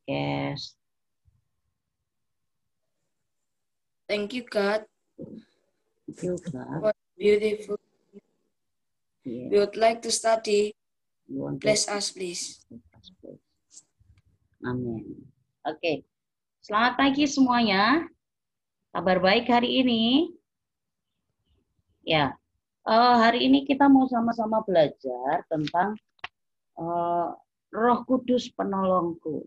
Cash. Thank you, God, Thank you, God. for beautiful. Yeah. We would like to study. You want to- Bless us, please. Amin. Oke. Selamat pagi semuanya. Kabar baik hari ini? Ya. Hari ini kita mau sama-sama belajar tentang Roh Kudus penolongku.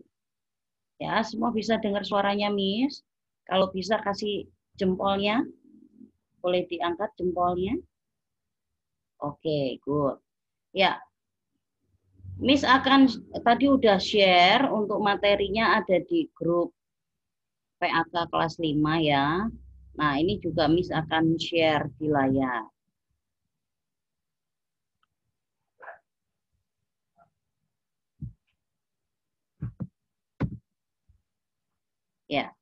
Ya, semua bisa dengar suaranya, Miss? Kalau bisa kasih jempolnya. Boleh diangkat jempolnya? Oke, good. Ya. Miss akan tadi udah share untuk materinya ada di grup PAK kelas 5 ya. Nah, ini juga Miss akan share di layar. Ya.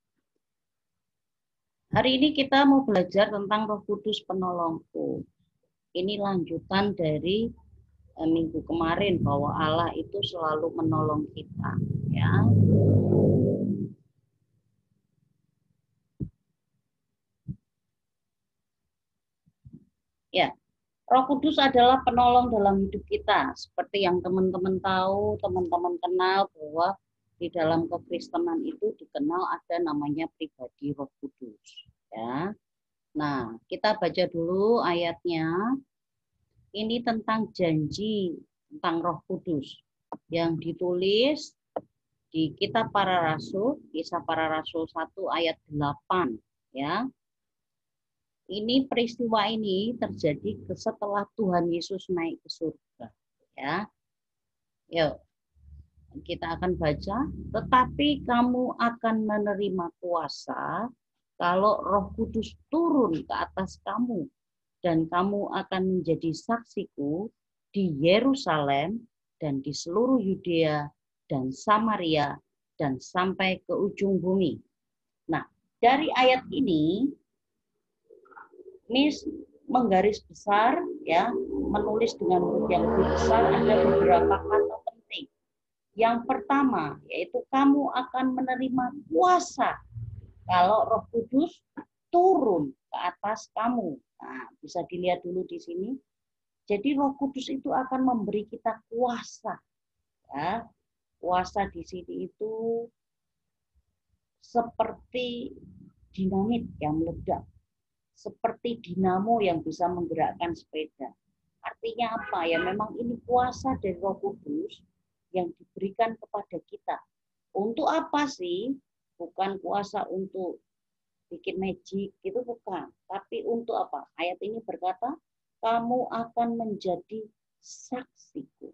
Hari ini kita mau belajar tentang Roh Kudus penolongku. Ini lanjutan dari minggu kemarin bahwa Allah itu selalu menolong kita, ya. Ya, Roh Kudus adalah penolong dalam hidup kita. Seperti yang teman-teman tahu, teman-teman kenal bahwa di dalam kekristenan itu dikenal ada namanya pribadi Roh Kudus, ya. Nah, kita baca dulu ayatnya. Ini tentang janji tentang Roh Kudus yang ditulis di Kitab Para Rasul, Kisah Para Rasul 1 ayat 8, ya. Ini peristiwa ini terjadi setelah Tuhan Yesus naik ke surga, ya. Yuk, kita akan baca. Tetapi kamu akan menerima kuasa kalau Roh Kudus turun ke atas kamu, dan kamu akan menjadi saksiku di Yerusalem dan di seluruh Yudea dan Samaria dan sampai ke ujung bumi. Nah, dari ayat ini Miss menggaris besar, ya, menulis dengan huruf yang lebih besar ada beberapa kata penting. Yang pertama yaitu kamu akan menerima kuasa kalau Roh Kudus turun ke atas kamu. Nah, bisa dilihat dulu di sini. Jadi Roh Kudus itu akan memberi kita kuasa. Ya. Kuasa di sini itu seperti dinamit yang meledak. Seperti dinamo yang bisa menggerakkan sepeda. Artinya apa? Ya memang ini kuasa dari Roh Kudus yang diberikan kepada kita. Untuk apa sih? Bukan kuasa untuk bikin magic, itu bukan. Tapi untuk apa? Ayat ini berkata, kamu akan menjadi saksiku.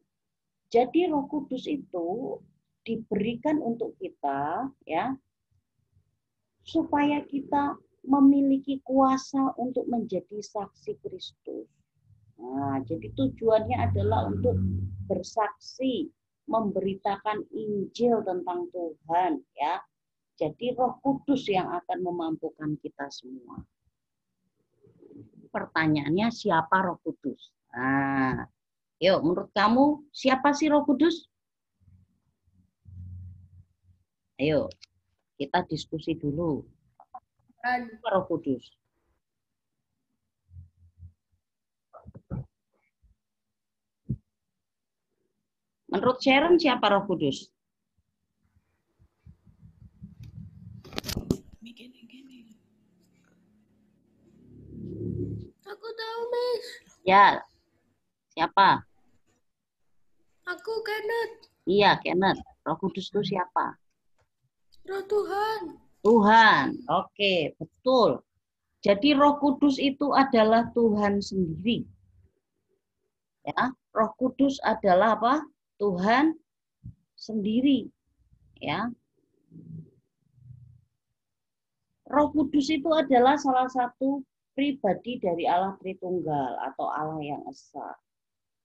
Jadi Roh Kudus itu diberikan untuk kita, ya, supaya kita memiliki kuasa untuk menjadi saksi Kristus. Nah, jadi tujuannya adalah untuk bersaksi, memberitakan Injil tentang Tuhan, ya. Jadi Roh Kudus yang akan memampukan kita semua. Pertanyaannya siapa Roh Kudus? Nah, yuk menurut kamu siapa sih Roh Kudus? Ayo, kita diskusi dulu. Siapa Roh Kudus? Menurut Sharon siapa Roh Kudus? Aku tahu, Miss. Ya, siapa? Aku Kenneth. Iya, Kenneth. Roh Kudus itu siapa? Roh Tuhan. Tuhan. Oke, betul. Jadi Roh Kudus itu adalah Tuhan sendiri. Ya, Roh Kudus adalah apa? Tuhan sendiri. Ya. Roh Kudus itu adalah salah satu pribadi dari Allah Tritunggal atau Allah yang esa.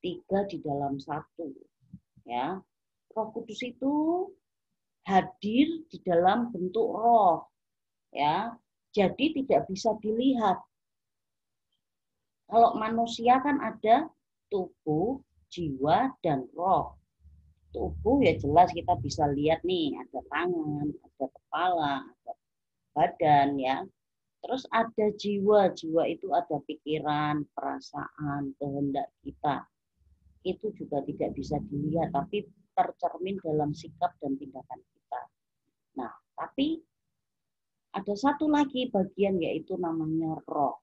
3 di dalam 1. Ya. Roh Kudus itu hadir di dalam bentuk roh. Ya. Jadi tidak bisa dilihat. Kalau manusia kan ada tubuh, jiwa, dan roh. tubuh ya jelas kita bisa lihat nih, ada tangan, ada kepala, ada badan ya. Terus ada jiwa, jiwa itu ada pikiran, perasaan, kehendak kita. Itu juga tidak bisa dilihat, tapi tercermin dalam sikap dan tindakan kita. Nah, tapi ada satu lagi bagian yaitu namanya roh.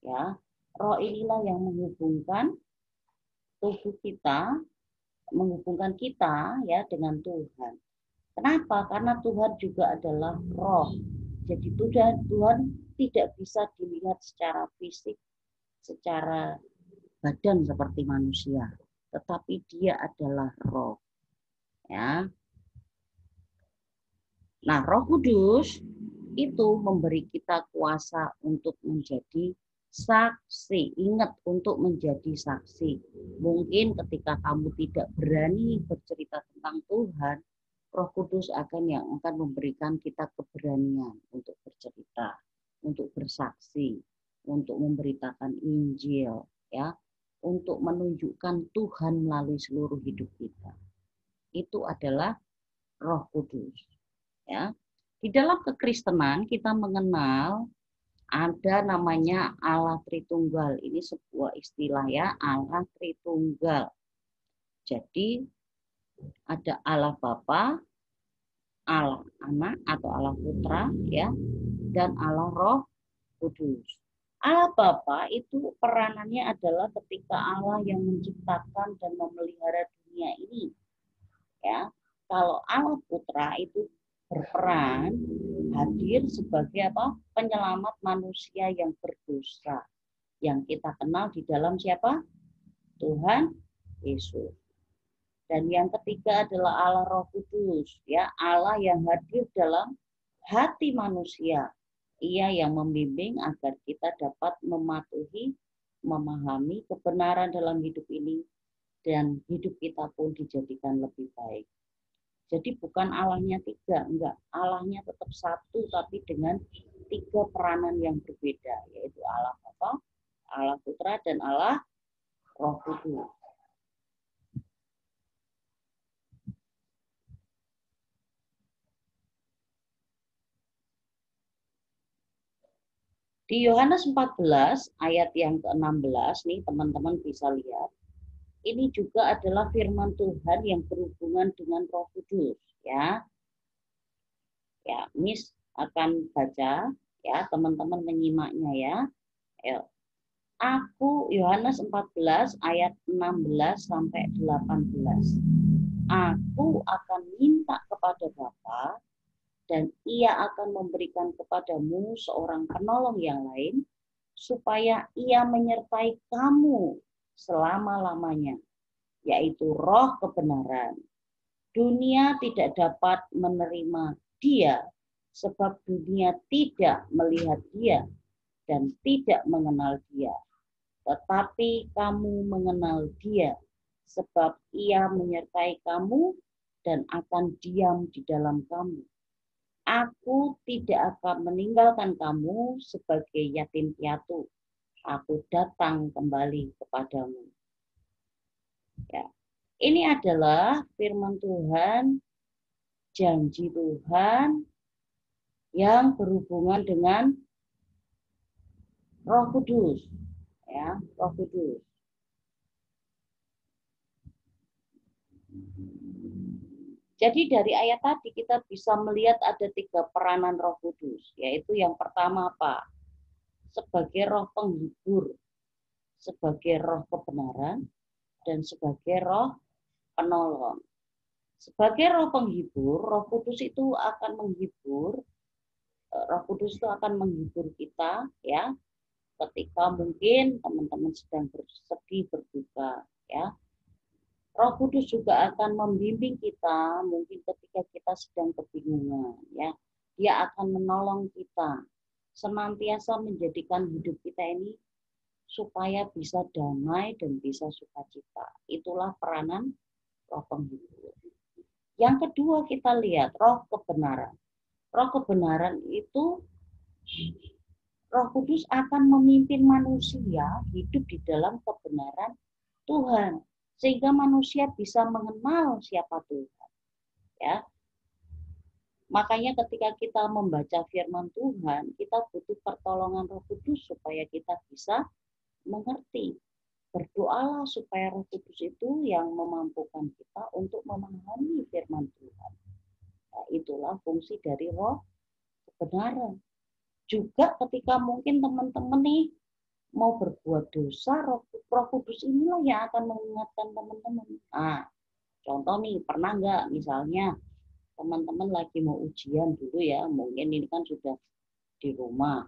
Ya, roh inilah yang menghubungkan tubuh kita, menghubungkan kita ya dengan Tuhan. Kenapa? Karena Tuhan juga adalah roh. Jadi Tuhan tidak bisa dilihat secara fisik, secara badan seperti manusia, tetapi dia adalah roh. Ya. Nah, Roh Kudus itu memberi kita kuasa untuk menjadi saksi. Ingat, untuk menjadi saksi. Mungkin ketika kamu tidak berani bercerita tentang Tuhan, Roh Kudus yang akan memberikan kita keberanian untuk bercerita, untuk bersaksi, untuk memberitakan Injil, ya, untuk menunjukkan Tuhan melalui seluruh hidup kita. Itu adalah Roh Kudus. Ya, di dalam kekristenan kita mengenal ada namanya Allah Tritunggal. Ini sebuah istilah ya, Allah Tritunggal. Jadi ada Allah Bapa, Allah Anak atau Allah Putra ya, dan Allah Roh Kudus. Allah Bapa itu peranannya adalah ketika Allah yang menciptakan dan memelihara dunia ini. Ya, kalau Allah Putra itu berperan hadir sebagai apa? Penyelamat manusia yang berdosa. Yang kita kenal di dalam siapa? Tuhan Yesus. Dan yang ketiga adalah Allah Roh Kudus, ya, Allah yang hadir dalam hati manusia. Ia yang membimbing agar kita dapat mematuhi, memahami kebenaran dalam hidup ini, dan hidup kita pun dijadikan lebih baik. Jadi bukan Allahnya tiga, enggak. Allahnya tetap satu, tapi dengan tiga peranan yang berbeda, yaitu Allah Bapa, Allah Putra, dan Allah Roh Kudus. Di Yohanes 14 ayat yang ke-16 nih teman-teman bisa lihat. Ini juga adalah firman Tuhan yang berhubungan dengan Roh Kudus ya. Ya, Miss akan baca ya, teman-teman menyimaknya ya. Aku Yohanes 14 ayat 16 sampai 18. Aku akan minta kepada Bapa dan ia akan memberikan kepadamu seorang penolong yang lain, supaya ia menyertai kamu selama-lamanya, yaitu Roh kebenaran. Dunia tidak dapat menerima dia, sebab dunia tidak melihat dia dan tidak mengenal dia. Tetapi kamu mengenal dia, sebab ia menyertai kamu dan akan diam di dalam kamu. Aku tidak akan meninggalkan kamu sebagai yatim piatu. Aku datang kembali kepadamu. Ya. Ini adalah firman Tuhan, janji Tuhan yang berhubungan dengan Roh Kudus. Ya, Roh Kudus. Jadi dari ayat tadi kita bisa melihat ada tiga peranan Roh Kudus, yaitu yang pertama apa? Sebagai roh penghibur, sebagai roh kebenaran, dan sebagai roh penolong. Sebagai roh penghibur, Roh Kudus itu akan menghibur, Roh Kudus itu akan menghibur kita ya, ketika mungkin teman-teman sedang bersedih, berduka ya. Roh Kudus juga akan membimbing kita mungkin ketika kita sedang kebingungan ya. Dia akan menolong kita senantiasa menjadikan hidup kita ini supaya bisa damai dan bisa sukacita. Itulah peranan roh penghibur. Yang kedua kita lihat roh kebenaran. Roh kebenaran itu Roh Kudus akan memimpin manusia hidup di dalam kebenaran Tuhan. sehingga manusia bisa mengenal siapa Tuhan. Ya, makanya ketika kita membaca firman Tuhan, kita butuh pertolongan Roh Kudus supaya kita bisa mengerti. Berdoalah supaya Roh Kudus itu yang memampukan kita untuk memahami firman Tuhan. Nah, itulah fungsi dari Roh kebenaran. Juga ketika mungkin teman-teman nih mau berbuat dosa, Roh Kudus inilah yang akan mengingatkan teman-teman. Nah, contoh nih, pernah nggak misalnya teman-teman lagi mau ujian dulu ya, mungkin ini kan sudah di rumah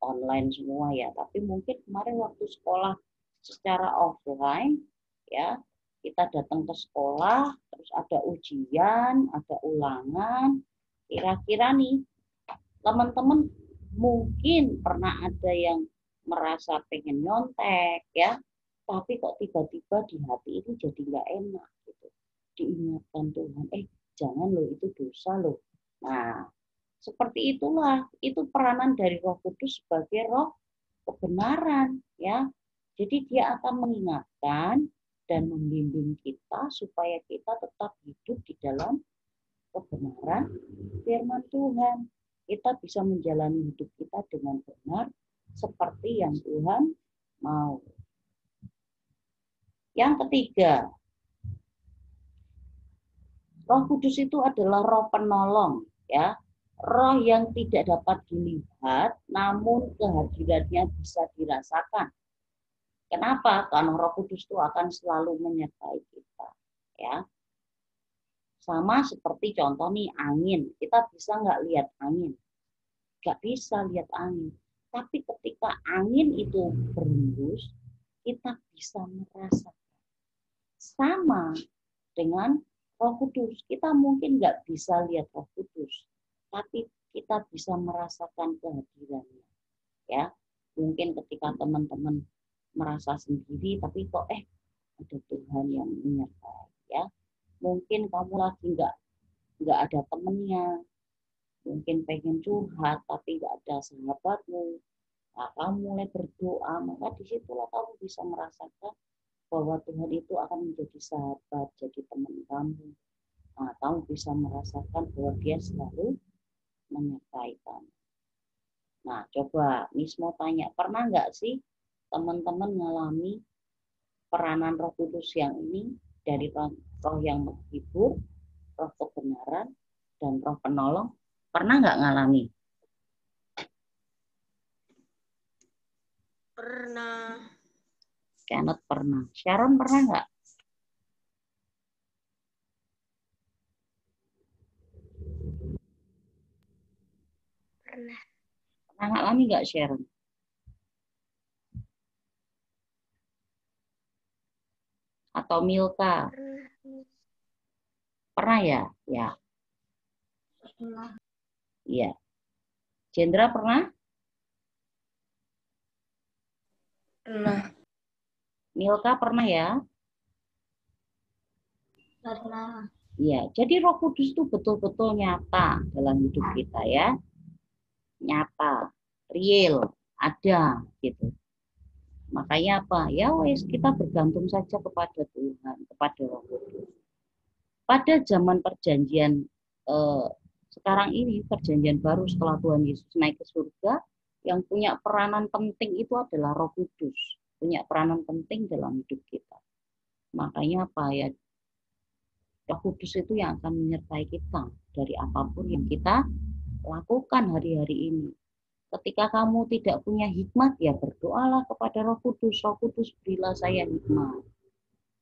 online semua ya, tapi mungkin kemarin waktu sekolah secara offline ya, kita datang ke sekolah terus ada ujian, ada ulangan, kira-kira nih teman-teman mungkin pernah ada yang merasa pengen nyontek ya, tapi kok tiba-tiba di hati ini jadi nggak enak gitu, diingatkan Tuhan, jangan loh, itu dosa loh. Nah, seperti itulah, itu peranan dari Roh Kudus sebagai Roh kebenaran ya. Jadi dia akan mengingatkan dan membimbing kita supaya kita tetap hidup di dalam kebenaran firman Tuhan. Kita bisa menjalani hidup kita dengan benar seperti yang Tuhan mau. Yang ketiga, Roh Kudus itu adalah Roh penolong ya. Roh yang tidak dapat dilihat namun kehadirannya bisa dirasakan. Kenapa? Karena Roh Kudus itu akan selalu menyertai kita ya. Sama seperti contoh nih angin, kita bisa nggak lihat angin? Nggak bisa lihat angin. Tapi ketika angin itu berembus, kita bisa merasakan. Sama dengan Roh Kudus, kita mungkin nggak bisa lihat Roh Kudus, tapi kita bisa merasakan kehadirannya. Ya, mungkin ketika teman-teman merasa sendiri, tapi kok ada Tuhan yang menyertai. Ya, mungkin kamu lagi nggak ada temennya, mungkin pengen curhat tapi nggak ada sahabatmu. Nah, kamu mulai berdoa, maka disitulah kamu bisa merasakan bahwa Tuhan itu akan menjadi sahabat, jadi teman kamu. Nah, kamu bisa merasakan bahwa Dia selalu menyertai kamu. Nah, coba Miss mau tanya, pernah nggak sih teman-teman mengalami peranan Roh Kudus yang ini dari Roh yang menghibur, Roh kebenaran, dan Roh penolong? Pernah nggak ngalami? Pernah. Kenneth pernah. Sharon pernah nggak? Pernah. Pernah ngalami nggak Sharon? Atau Milka? Pernah ya? Ya. Pernah. Iya. Jendra pernah? Pernah. Milka pernah ya? Pernah. Iya. Jadi Roh Kudus itu betul-betul nyata dalam hidup kita ya. Nyata, real, ada gitu. Makanya apa? Ya wes, kita bergantung saja kepada Tuhan, kepada Roh Kudus. Pada zaman perjanjian sekarang ini, perjanjian baru setelah Tuhan Yesus naik ke surga, yang punya peranan penting itu adalah Roh Kudus, punya peranan penting dalam hidup kita. Makanya apa ya? Roh Kudus itu yang akan menyertai kita dari apapun yang kita lakukan hari-hari ini. Ketika kamu tidak punya hikmat, ya berdoalah kepada Roh Kudus. Roh Kudus, berilah saya hikmat.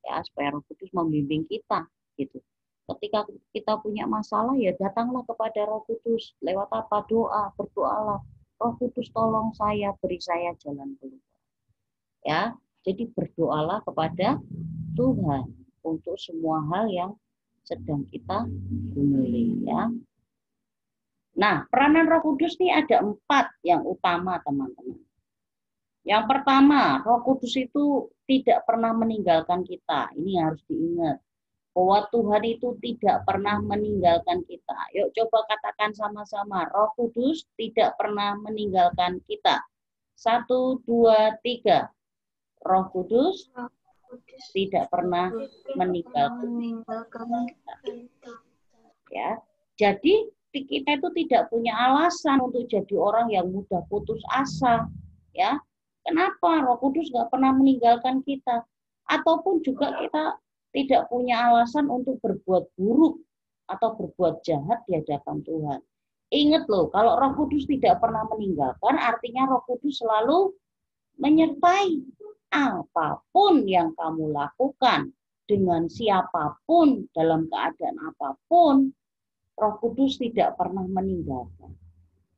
Ya, supaya Roh Kudus membimbing kita gitu. Ketika kita punya masalah, ya datanglah kepada Roh Kudus. Lewat apa? Doa, berdoalah. Roh Kudus tolong saya, beri saya jalan keluar. Ya, jadi berdoalah kepada Tuhan untuk semua hal yang sedang kita gumuli ya. Nah, peranan Roh Kudus ini ada 4 yang utama, teman-teman. Yang pertama, Roh Kudus itu tidak pernah meninggalkan kita. Ini harus diingat. Bahwa Tuhan itu tidak pernah meninggalkan kita. Yuk coba katakan sama-sama. Roh Kudus tidak pernah meninggalkan kita. 1, 2, 3. Roh Kudus tidak pernah meninggalkan kita. Ya, jadi kita itu tidak punya alasan untuk jadi orang yang mudah putus asa. Ya, kenapa? Roh Kudus nggak pernah meninggalkan kita. Ataupun juga kita tidak punya alasan untuk berbuat buruk atau berbuat jahat di hadapan Tuhan. Ingat loh, kalau Roh Kudus tidak pernah meninggalkan, artinya Roh Kudus selalu menyertai apapun yang kamu lakukan dengan siapapun dalam keadaan apapun. Roh Kudus tidak pernah meninggalkan.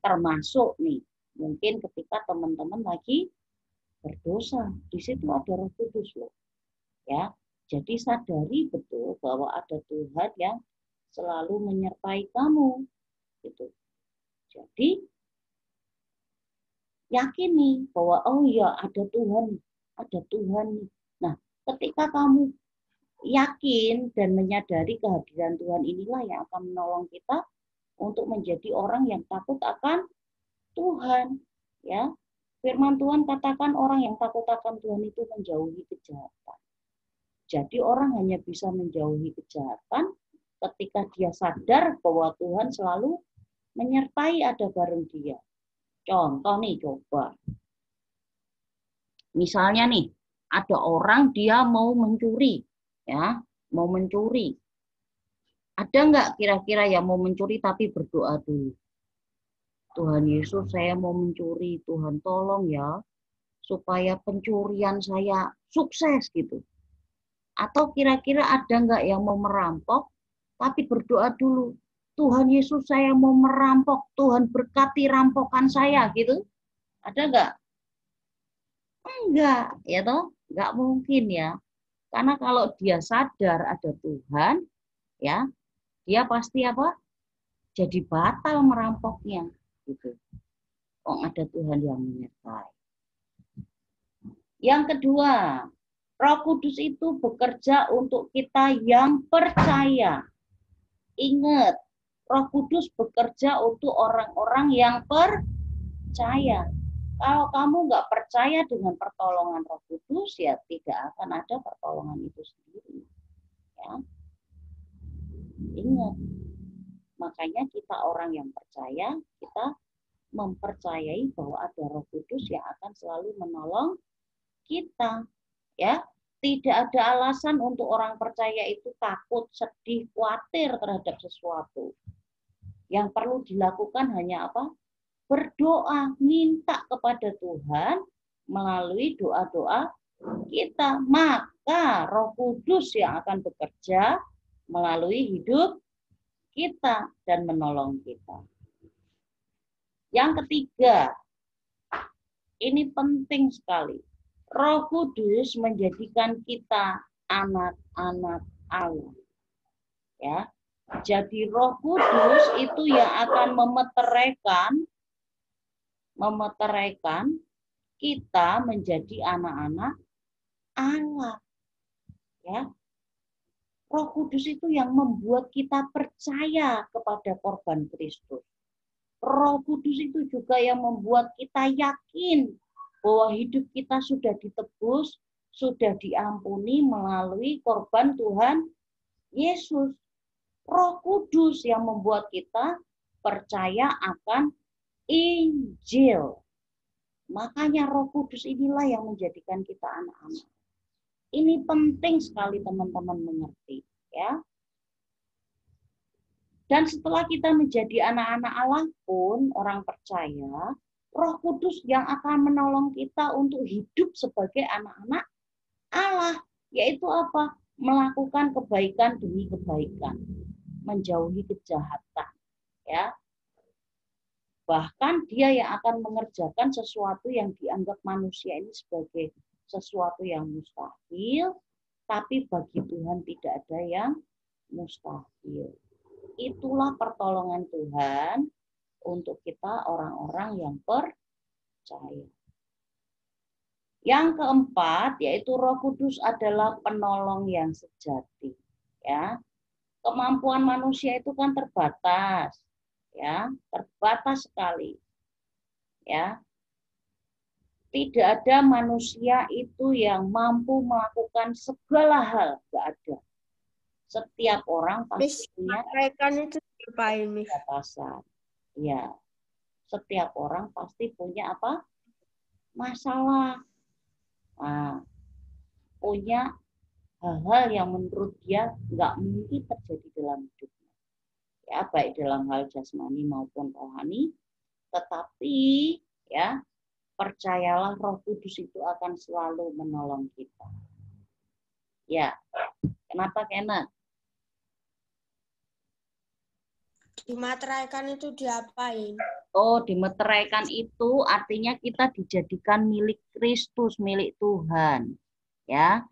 Termasuk nih, mungkin ketika teman-teman lagi berdosa, di situ ada Roh Kudus loh. Ya, jadi sadari betul bahwa ada Tuhan yang selalu menyertai kamu. Gitu. Jadi yakini bahwa oh iya ada Tuhan, ada Tuhan. Nah, ketika kamu yakin dan menyadari kehadiran Tuhan inilah yang akan menolong kita untuk menjadi orang yang takut akan Tuhan. Ya, firman Tuhan katakan orang yang takut akan Tuhan itu menjauhi kejahatan. Jadi orang hanya bisa menjauhi kejahatan ketika dia sadar bahwa Tuhan selalu menyertai ada bareng dia. Contoh nih, coba. Misalnya nih, ada orang dia mau mencuri, ya, mau mencuri. Ada nggak kira-kira yang mau mencuri tapi berdoa dulu? Tuhan Yesus, saya mau mencuri, Tuhan tolong ya, supaya pencurian saya sukses gitu. Atau kira-kira ada nggak yang mau merampok tapi berdoa dulu, Tuhan Yesus saya mau merampok, Tuhan berkati rampokan saya gitu. Ada nggak? Enggak, ya toh? Enggak mungkin ya. Karena kalau dia sadar ada Tuhan, ya, dia pasti apa? Jadi batal merampoknya, gitu. Oh, ada Tuhan yang menyertai. Yang kedua, Roh Kudus itu bekerja untuk kita yang percaya. Ingat, Roh Kudus bekerja untuk orang-orang yang percaya. Kalau kamu nggak percaya dengan pertolongan Roh Kudus, ya tidak akan ada pertolongan itu sendiri. Ya. Ingat, makanya kita orang yang percaya, kita mempercayai bahwa ada Roh Kudus yang akan selalu menolong kita. Ya, tidak ada alasan untuk orang percaya itu takut, sedih, khawatir terhadap sesuatu. Yang perlu dilakukan hanya apa? Berdoa, minta kepada Tuhan melalui doa-doa kita. Maka Roh Kudus yang akan bekerja melalui hidup kita dan menolong kita. Yang ketiga, ini penting sekali. Roh Kudus menjadikan kita anak-anak Allah. Ya. Jadi Roh Kudus itu yang akan memeteraikan kita menjadi anak-anak Allah. Ya. Roh Kudus itu yang membuat kita percaya kepada korban Kristus. Roh Kudus itu juga yang membuat kita yakin bahwa hidup kita sudah ditebus, sudah diampuni melalui korban Tuhan Yesus. Roh Kudus yang membuat kita percaya akan Injil. Makanya Roh Kudus inilah yang menjadikan kita anak-anak. Ini penting sekali teman-teman mengerti, ya. Dan setelah kita menjadi anak-anak Allah pun, orang percaya, Roh Kudus yang akan menolong kita untuk hidup sebagai anak-anak Allah, yaitu apa? Melakukan kebaikan demi kebaikan, menjauhi kejahatan, ya. Bahkan dia yang akan mengerjakan sesuatu yang dianggap manusia ini sebagai sesuatu yang mustahil, tapi bagi Tuhan tidak ada yang mustahil. Itulah pertolongan Tuhan untuk kita orang-orang yang percaya. Yang keempat, yaitu Roh Kudus adalah penolong yang sejati. Ya, kemampuan manusia itu kan terbatas, ya, terbatas sekali. Ya, Tidak ada manusia itu yang mampu melakukan segala hal, nggak ada. Setiap orang pasti punya Meteraikan itu diapain, Miss? batasan. Ya, setiap orang pasti punya apa? Masalah. Nah, punya hal-hal yang menurut dia nggak mungkin terjadi dalam hidupnya. Ya, baik dalam hal jasmani maupun rohani. Tetapi ya, percayalah Roh Kudus itu akan selalu menolong kita. Ya, kenapa Kenneth? Dimateraikan itu diapain? Oh, dimeteraikan itu artinya kita dijadikan milik Kristus, milik Tuhan. Ya,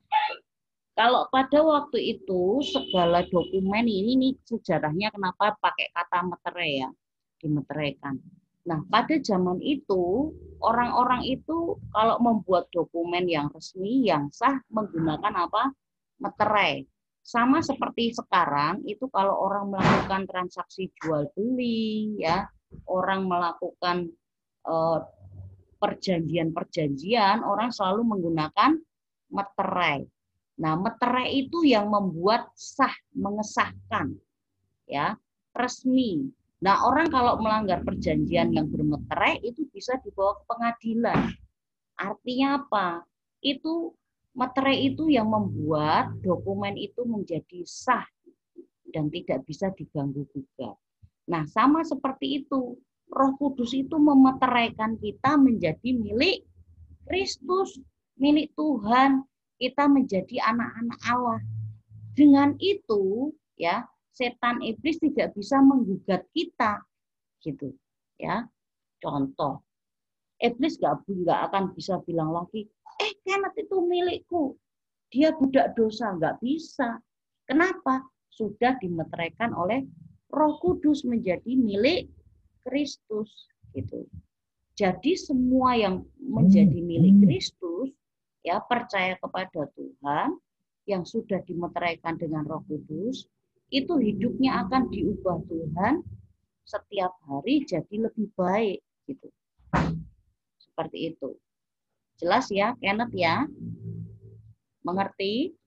kalau pada waktu itu segala dokumen ini nih sejarahnya kenapa pakai kata meterai ya, dimeteraikan. Nah, pada zaman itu orang-orang itu kalau membuat dokumen yang resmi, yang sah menggunakan apa? Meterai. Sama seperti sekarang itu kalau orang melakukan transaksi jual beli ya, orang melakukan perjanjian-perjanjian, orang selalu menggunakan meterai. Nah, meterai itu yang membuat sah, mengesahkan, ya, resmi. Nah, orang kalau melanggar perjanjian yang bermeterai itu bisa dibawa ke pengadilan. Artinya apa? Itu meterai itu yang membuat dokumen itu menjadi sah dan tidak bisa diganggu gugat. Nah, sama seperti itu. Roh Kudus itu memeteraikan kita menjadi milik Kristus, milik Tuhan. Kita menjadi anak-anak Allah. Dengan itu, ya, setan iblis tidak bisa menggugat kita, gitu, ya. Contoh, iblis nggak akan bisa bilang lagi, Kenneth itu milikku, dia budak dosa, nggak bisa. Kenapa? Sudah dimeteraikan oleh Roh Kudus menjadi milik Kristus, gitu. Jadi semua yang menjadi milik Kristus, ya, percaya kepada Tuhan yang sudah dimeteraikan dengan Roh Kudus, itu hidupnya akan diubah Tuhan setiap hari jadi lebih baik, gitu. Seperti itu. Jelas ya, Kenneth ya? Mengerti?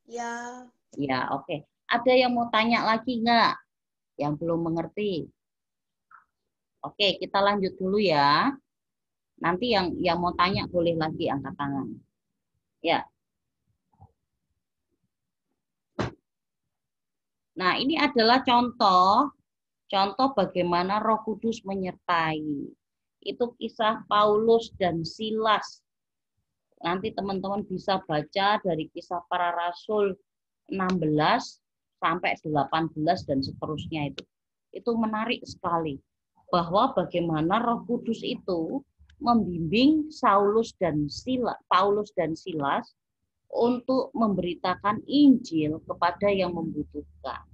Ya. Ya, oke. Ada yang mau tanya lagi nggak? Yang belum mengerti? Oke, kita lanjut dulu ya. Nanti yang mau tanya boleh lagi angkat tangan. Ya. Nah, ini adalah contoh bagaimana Roh Kudus menyertai. Itu kisah Paulus dan Silas. Nanti teman-teman bisa baca dari kisah para rasul 16 sampai 18 dan seterusnya itu. Itu menarik sekali bahwa bagaimana Roh Kudus itu membimbing Paulus dan Silas untuk memberitakan Injil kepada yang membutuhkan.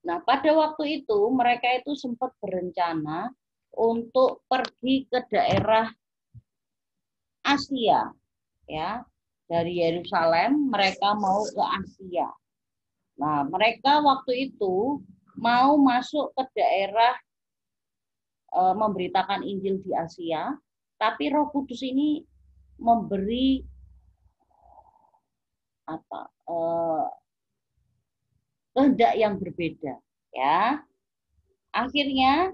Nah, pada waktu itu mereka itu sempat berencana untuk pergi ke daerah Asia, ya. Dari Yerusalem mereka mau ke Asia. Nah, mereka waktu itu mau masuk ke daerah memberitakan Injil di Asia, tapi Roh Kudus ini memberi kehendak yang berbeda, ya. Akhirnya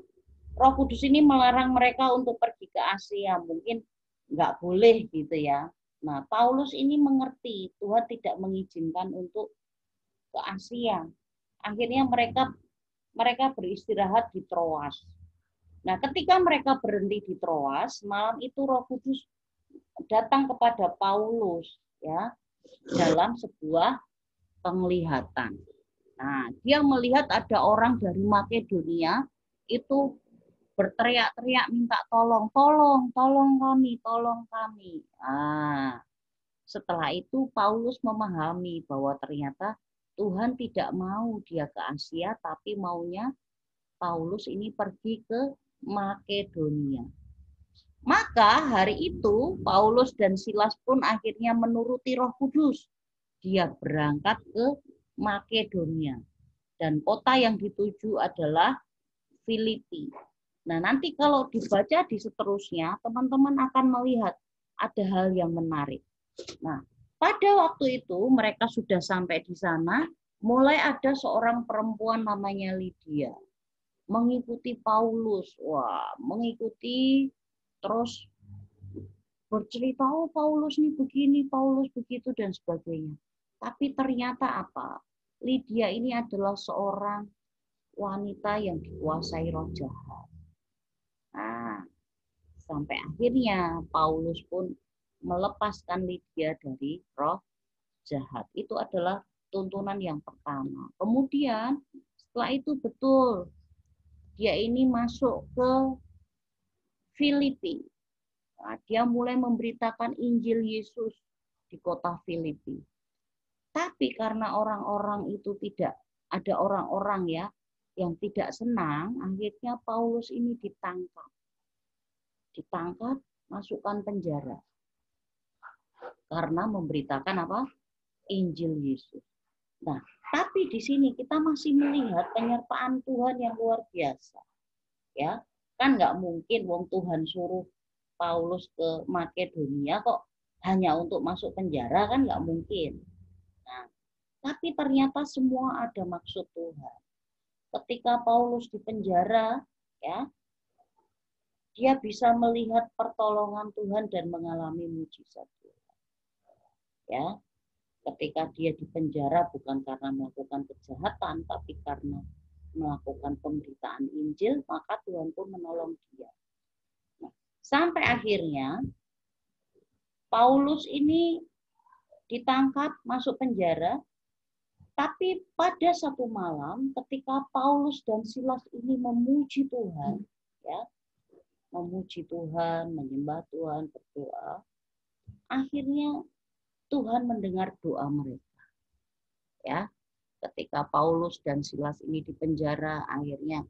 Roh Kudus ini melarang mereka untuk pergi ke Asia, mungkin nggak boleh gitu ya. Nah, Paulus ini mengerti Tuhan tidak mengizinkan untuk ke Asia. Akhirnya mereka beristirahat di Troas. Nah, ketika mereka berhenti di Troas, malam itu Roh Kudus datang kepada Paulus, ya, dalam sebuah penglihatan. Nah, dia melihat ada orang dari Makedonia itu berteriak-teriak minta tolong, tolong kami, tolong kami. Nah, setelah itu Paulus memahami bahwa ternyata Tuhan tidak mau dia ke Asia, tapi maunya Paulus ini pergi ke Makedonia. Maka hari itu Paulus dan Silas pun akhirnya menuruti Roh Kudus. Dia berangkat ke Makedonia. Dan kota yang dituju adalah Filipi. Nah, nanti kalau dibaca di seterusnya, teman-teman akan melihat ada hal yang menarik. Nah, pada waktu itu mereka sudah sampai di sana, mulai ada seorang perempuan namanya Lydia mengikuti Paulus. Wah, mengikuti terus bercerita, oh Paulus nih begini, Paulus begitu dan sebagainya. Tapi ternyata apa? Lydia ini adalah seorang wanita yang dikuasai roh jahat. Nah, sampai akhirnya Paulus pun melepaskan Lydia dari roh jahat. Itu adalah tuntunan yang pertama. Kemudian setelah itu betul dia ini masuk ke Filipi. Nah, dia mulai memberitakan Injil Yesus di kota Filipi. Tapi karena orang-orang itu tidak ada orang-orang ya yang tidak senang, akhirnya Paulus ini ditangkap. Ditangkap, masukkan penjara. Karena memberitakan apa? Injil Yesus. Nah, tapi di sini kita masih melihat penyertaan Tuhan yang luar biasa. Ya, kan nggak mungkin wong Tuhan suruh Paulus ke Makedonia kok hanya untuk masuk penjara, kan nggak mungkin. Nah, tapi ternyata semua ada maksud Tuhan. Ketika Paulus di penjara, ya, dia bisa melihat pertolongan Tuhan dan mengalami mujizat Tuhan. Ya, ketika dia di penjara bukan karena melakukan kejahatan, tapi karena melakukan pemberitaan Injil, maka Tuhan pun menolong dia. Nah, sampai akhirnya Paulus ini ditangkap, masuk penjara, tapi pada satu malam ketika Paulus dan Silas ini memuji Tuhan, ya, memuji Tuhan, menyembah Tuhan, berdoa, akhirnya Tuhan mendengar doa mereka. Ya, ketika Paulus dan Silas ini di penjara, akhirnya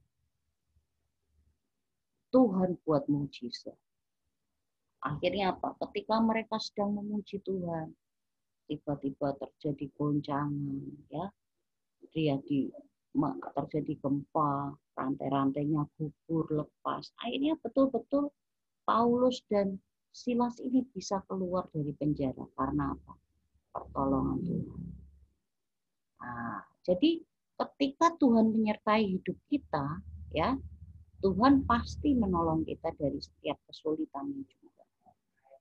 Tuhan buat mujizat. Akhirnya apa? Ketika mereka sedang memuji Tuhan, tiba-tiba terjadi goncangan, ya, terjadi gempa, rantai-rantainya gugur, lepas. Akhirnya betul-betul Paulus dan Silas ini bisa keluar dari penjara karena apa? Pertolongan Tuhan. Nah, jadi ketika Tuhan menyertai hidup kita, ya, Tuhan pasti menolong kita dari setiap kesulitan juga.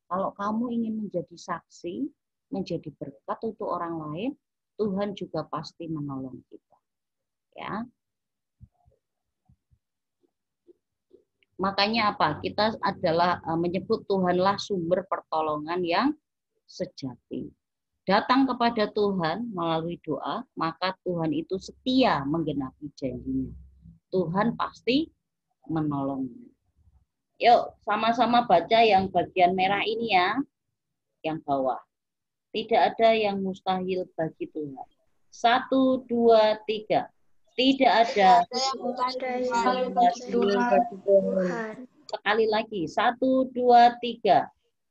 Kalau kamu ingin menjadi saksi, menjadi berkat untuk orang lain, Tuhan juga pasti menolong kita. Ya. Makanya apa? Kita adalah menyebut Tuhanlah sumber pertolongan yang sejati. Datang kepada Tuhan melalui doa, maka Tuhan itu setia menggenapi janjinya. Tuhan pasti menolongnya. Yuk, sama-sama baca yang bagian merah ini ya, yang bawah. Tidak ada yang mustahil bagi Tuhan. 1, 2, 3. Tidak ada yang mustahil bagi Tuhan. Sekali lagi. 1, 2, 3.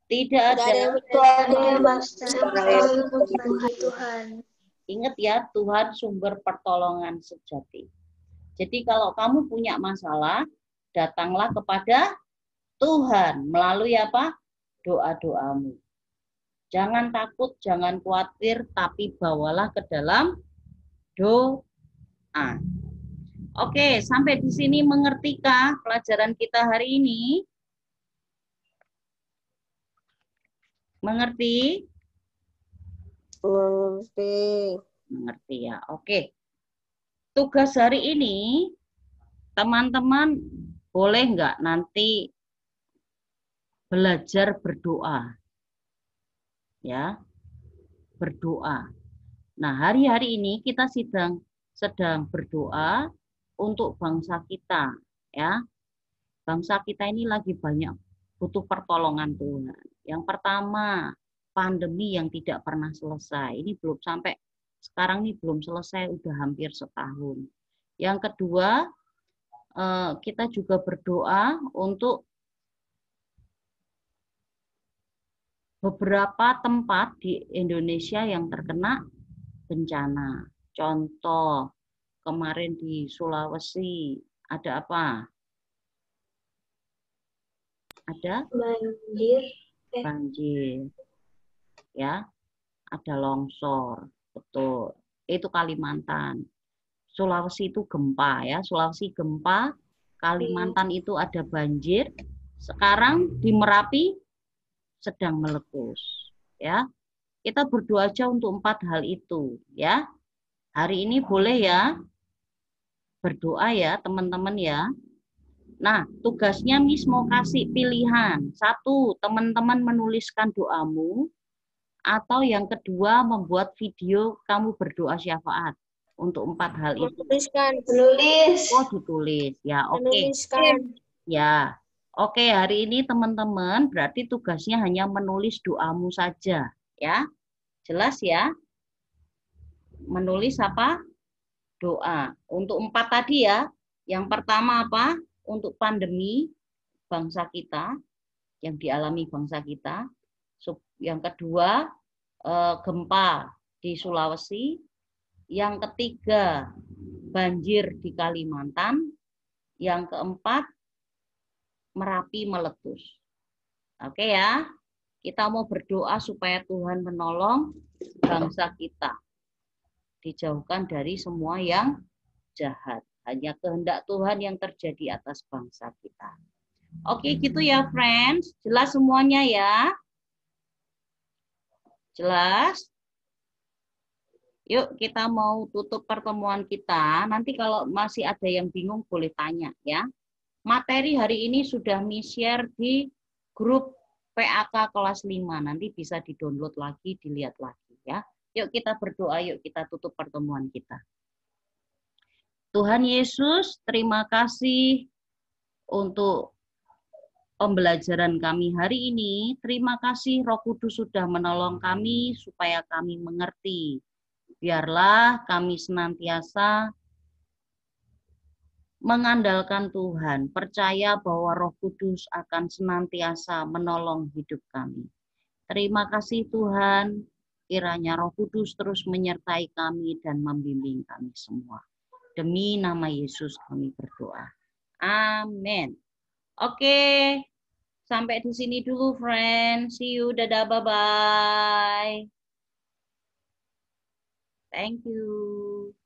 Tidak ada yang mustahil bagi Tuhan. Ingat ya, Tuhan sumber pertolongan sejati. Jadi kalau kamu punya masalah, datanglah kepada Tuhan melalui apa? Doa-doamu. Jangan takut, jangan khawatir, tapi bawalah ke dalam doa. Oke, sampai di sini mengertikah pelajaran kita hari ini? Mengerti? Mengerti. Mengerti ya. Oke. Tugas hari ini, teman-teman boleh nggak nanti belajar berdoa? Ya, berdoa. Nah, hari-hari ini kita sedang berdoa untuk bangsa kita, ya. Bangsa kita ini lagi banyak butuh pertolongan Tuhan. Yang pertama, pandemi yang tidak pernah selesai. Ini belum sampai sekarang ini belum selesai, udah hampir setahun. Yang kedua, kita juga berdoa untuk beberapa tempat di Indonesia yang terkena bencana. Contoh, kemarin di Sulawesi ada apa? Ada Banjir. banjir. Ya, ada longsor. Betul. Itu Kalimantan. Sulawesi itu gempa ya. Sulawesi gempa. Kalimantan itu ada banjir. Sekarang di Merapi sedang meletus. Ya, kita berdoa aja untuk 4 hal itu. Ya, hari ini boleh ya berdoa ya teman-teman ya. Nah, tugasnya Miss mau kasih pilihan. 1, teman-teman menuliskan doamu. Atau yang kedua, membuat video kamu berdoa syafaat. Untuk 4 hal itu. Menuliskan. Oh, ditulis. Ya, oke. Menuliskan. Ya, oke. Hari ini teman-teman berarti tugasnya hanya menulis doamu saja. Ya, jelas ya? Menulis apa? Doa. Untuk 4 tadi ya. Yang pertama apa? Untuk pandemi bangsa kita, yang dialami bangsa kita. Yang kedua, gempa di Sulawesi. Yang ketiga, banjir di Kalimantan. Yang keempat, Merapi meletus. Oke ya, kita mau berdoa supaya Tuhan menolong bangsa kita. Dijauhkan dari semua yang jahat. Hanya kehendak Tuhan yang terjadi atas bangsa kita. Oke, gitu ya, friends. Jelas semuanya ya? Jelas? Yuk, kita mau tutup pertemuan kita. Nanti kalau masih ada yang bingung, boleh tanya ya. Materi hari ini sudah share di grup PAK kelas 5. Nanti bisa di-download lagi, dilihat lagi ya. Yuk kita berdoa, yuk kita tutup pertemuan kita. Tuhan Yesus, terima kasih untuk pembelajaran kami hari ini. Terima kasih Roh Kudus sudah menolong kami supaya kami mengerti. Biarlah kami senantiasa mengandalkan Tuhan, percaya bahwa Roh Kudus akan senantiasa menolong hidup kami. Terima kasih Tuhan, kiranya Roh Kudus terus menyertai kami dan membimbing kami semua. Demi nama Yesus kami berdoa. Amin. Oke, sampai di sini dulu, friends. See you, dadah, bye-bye. Thank you.